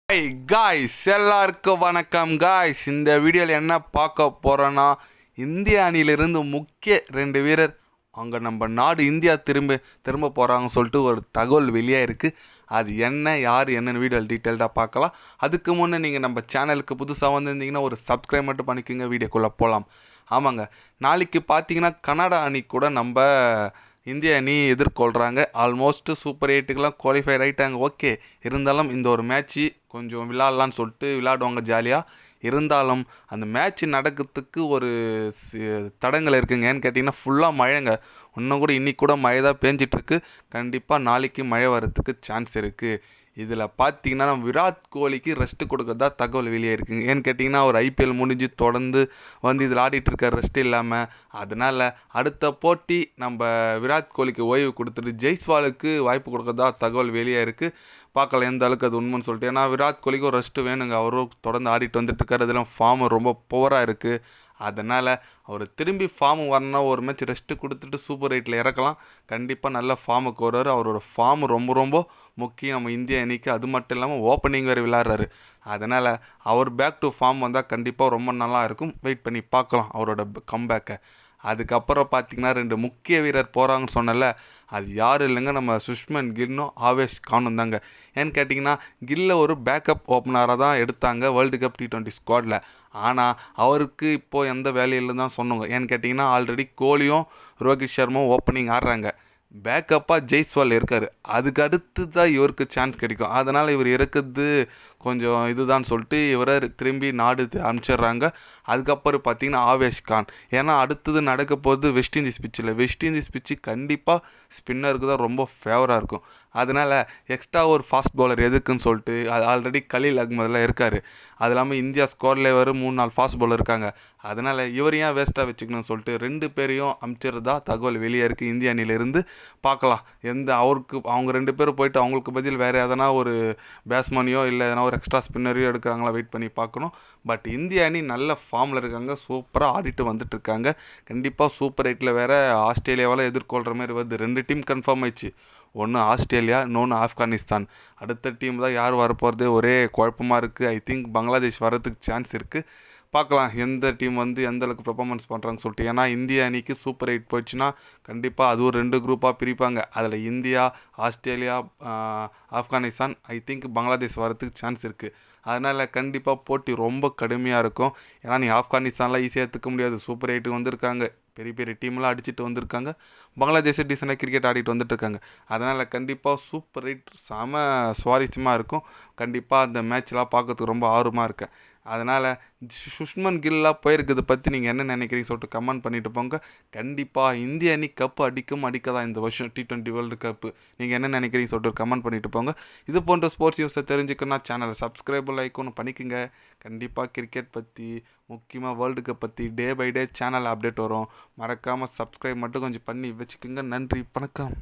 Hi guys, எல்லாருக்கும் வணக்கம் guys. இந்த வீடியோவில் என்ன பார்க்க போகிறோன்னா, இந்திய அணியிலிருந்து முக்கிய 2 வீரர் அங்கே நம்ம நாடு இந்தியா திரும்ப போகிறாங்கன்னு சொல்லிட்டு ஒரு தகவல் வெளியாக இருக்குது. அது என்ன, யார், என்னென்னு வீடியோவில் டீட்டெயில்டாக பார்க்கலாம். அதுக்கு முன்னே நீங்கள் நம்ம சேனலுக்கு புதுசாக வந்திருந்தீங்கன்னா ஒரு சப்ஸ்கிரைப் மட்டும் பண்ணிக்கோங்க. வீடியோக்குள்ளே போகலாம். ஆமாங்க, நாளைக்கு பார்த்தீங்கன்னா கனடா அணி கூட நம்ம இந்திய அணி எதிர்கொள்கிறாங்க. ஆல்மோஸ்ட் சூப்பர் 8க்கெலாம் குவாலிஃபை ஆகிட்டாங்க. ஓகே, இருந்தாலும் இந்த ஒரு மேட்ச்சு கொஞ்சம் விளாட்லான்னு சொல்லிட்டு விளாடுவாங்க ஜாலியாக. இருந்தாலும் அந்த மேட்ச் நடக்கிறதுக்கு ஒரு தடங்கள் இருக்குங்க. ஏன்னு கேட்டிங்கன்னா ஃபுல்லாக மழைங்க. இன்னும் கூட இன்றைக்கி கூட மழை தான் பேஞ்சிட்ருக்கு. கண்டிப்பாக நாளைக்கு மழை வரத்துக்கு சான்ஸ் இருக்குது. இதில் பார்த்தீங்கன்னா நம்ம விராட் கோலிக்கு ரெஸ்ட்டு கொடுக்கறதா தகவல் வெளியே இருக்குங்க. ஏன்னு கேட்டிங்கன்னா அவர் ஐபிஎல் முடிஞ்சு தொடர்ந்து வந்து இதில் ஆடிட்டுருக்கார் ரெஸ்ட் இல்லாமல். அதனால் அடுத்த போட்டி நம்ம விராட் கோலிக்கு ஓய்வு கொடுத்துட்டு ஜெய்ஸ்வாலுக்கு வாய்ப்பு கொடுக்கறதா தகவல் வெளியே இருக்குது. பார்க்கலாம் எந்த அளவுக்கு அது உண்மைன்னு சொல்லிட்டு. ஏன்னா விராட் கோலிக்கும் ரெஸ்ட்டு வேணுங்க. அவரும் தொடர்ந்து ஆடிட்டு வந்துட்டுருக்காரு. இதெல்லாம் ஃபார்ம் ரொம்ப புவராக இருக்குது. அதனால் அவர் திரும்பி ஃபார்மு வரணும்னா ஒரு மேட்ச் ரெஸ்ட்டு கொடுத்துட்டு சூப்பர் 8ல் இறக்கலாம். கண்டிப்பாக நல்ல ஃபார்முக்கு வருவார். அவரோட ஃபார்ம் ரொம்ப முக்கியம் நம்ம இந்திய அணிக்கு. அது மட்டும் இல்லாமல் ஓப்பனிங் வேறு விளாட்றாரு. அதனால் அவர் பேக் டு ஃபார்ம் வந்தால் கண்டிப்பாக ரொம்ப நல்லா இருக்கும். வெயிட் பண்ணி பார்க்கலாம் அவரோட கம்பேக்கை. அதுக்கப்புறம் பார்த்திங்கன்னா 2 முக்கிய வீரர் போகிறாங்கன்னு சொன்னல, அது யாரும் இல்லைங்க, நம்ம சுஷ்மன் கில்லும் ஆவேஷ் கானும் தாங்க. ஏன்னு கேட்டிங்கன்னா கில்லை ஒரு பேக்கப் ஓப்பனராக தான் எடுத்தாங்க வேர்ல்டு கப் T20 ஸ்குவாடில். ஆனால் அவருக்கு இப்போது எந்த வேலையில் தான் சொன்னாங்க. ஏன்னு கேட்டிங்கன்னா ஆல்ரெடி கோலியும் ரோஹித் சர்மாவும் ஓப்பனிங் ஆடுறாங்க. பேக்கப்பாக ஜெய்ஸ்வால் இருக்கார். அதுக்கு அடுத்து தான் இவருக்கு சான்ஸ் கிடைக்கும். அதனால் இவர் இருக்கிறது கொஞ்சம் இதுதான் சொல்லிட்டு இவரை திரும்பி நாடு அனுப்பிச்சிட்றாங்க. அதுக்கப்புறம் பார்த்திங்கன்னா ஆவேஷ் கான். ஏன்னா அடுத்தது நடக்க போகிறது வெஸ்ட் இண்டீஸ் பிச்சு கண்டிப்பாக ஸ்பின்னருக்கு தான் ரொம்ப ஃபேவராக இருக்கும். அதனால் எக்ஸ்ட்ரா ஒரு ஃபாஸ்ட் பவுலர் எதுக்குன்னு சொல்லிட்டு அது ஆல்ரெடி கலீல் அகமதில் இருக்கார். அது இல்லாமல் இந்தியா ஸ்கோரில் ஒரு 3-4 ஃபாஸ்ட் பவுலர் இருக்காங்க. அதனால் இவர் ஏன் வேஸ்ட்டாக வச்சுக்கணும்னு சொல்லிட்டு 2 பேரையும் அனுப்பிச்சிருந்தா தகவல் வெளியே இருக்குது இந்திய அணியிலேருந்து. பார்க்கலாம் அவங்க 2 பேரும் போயிட்டு அவங்களுக்கு பதில் வேறு எதனா ஒரு பேட்ஸ்மேனையோ இல்லை எதனா ஒரு எக்ஸ்ட்ரா ஸ்பின்னரையோ எடுக்கிறாங்களா வெயிட் பண்ணி பார்க்கணும். பட் இந்திய அணி நல்ல ஃபார்மில் இருக்காங்க. சூப்பராக ஆடிட்டு வந்துட்டுருக்காங்க. கண்டிப்பாக சூப்பர் 8ல் வேறு ஆஸ்திரேலியாவால் எதிர்கொள்கிற மாதிரி வருது. 2 டீம் கன்ஃபார்ம் ஆயிடுச்சு. ஒன்று ஆஸ்திரேலியா, இன்னொன்று ஆப்கானிஸ்தான். அடுத்த டீம் தான் யார் வரப்போகிறது ஒரே குழப்பமாக இருக்குது. ஐ திங்க் பங்களாதேஷ் வரதுக்கு சான்ஸ் இருக்குது. பார்க்கலாம் எந்த டீம் வந்து எந்த அளவுக்கு பெர்ஃபார்மன்ஸ் பண்ணுறாங்கன்னு சொல்லிட்டு. ஏன்னா இந்திய அணிக்கு சூப்பர் 8 போயிடுச்சுன்னா கண்டிப்பாக அதுவும் 2 குரூப்பாக பிரிப்பாங்க. அதில் India, Australia, Afghanistan, I think Bangladesh வரதுக்கு சான்ஸ் இருக்குது. அதனால் கண்டிப்பாக போட்டி ரொம்ப கடுமையாக இருக்கும். ஏன்னா நீ ஆப்கானிஸ்தான்லாம் ஈஸியாக எடுத்துக்க முடியாது. சூப்பர் 8 வந்திருக்காங்க. பெரிய டீம்லாம் அடிச்சுட்டு வந்திருக்காங்க. பங்களாதேஷ் டீசெண்டாக கிரிக்கெட் ஆடிட்டு வந்துட்டுருக்காங்க. அதனால் கண்டிப்பாக சூப்பர் 8 செம சுவாரஸ்யமாக இருக்கும். கண்டிப்பாக அந்த மேட்ச்லாம் பார்க்கறதுக்கு ரொம்ப ஆர்வமாக இருக்கேன். அதனால் சுஷ்மன் கில்லாம் போயிருக்கிறத பற்றி நீங்கள் என்ன நினைக்கிறீங்க சொல்லிட்டு கமெண்ட் பண்ணிட்டு போங்க. கண்டிப்பாக இந்திய அணி கப்பு அடிக்காதா இந்த வருஷம் T20 வேர்ல்டு கப்பு. நீங்கள் என்ன நினைக்கிறீங்க சொல்லிட்டு கமெண்ட் பண்ணிட்டு போங்க. இது போன்ற ஸ்போர்ட்ஸ் நியூஸை தெரிஞ்சுக்கணும்னா சேனலை சப்ஸ்கிரைப் லைக் ஒன்று பண்ணிக்கோங்க. கண்டிப்பாக கிரிக்கெட் பற்றி, முக்கியமாக வேர்ல்டு கப் பற்றி day by day channel update வரும். மறக்காமல் சப்ஸ்கிரைப் மட்டும் கொஞ்சம் பண்ணி வச்சுக்கோங்க. நன்றி, வணக்கம்.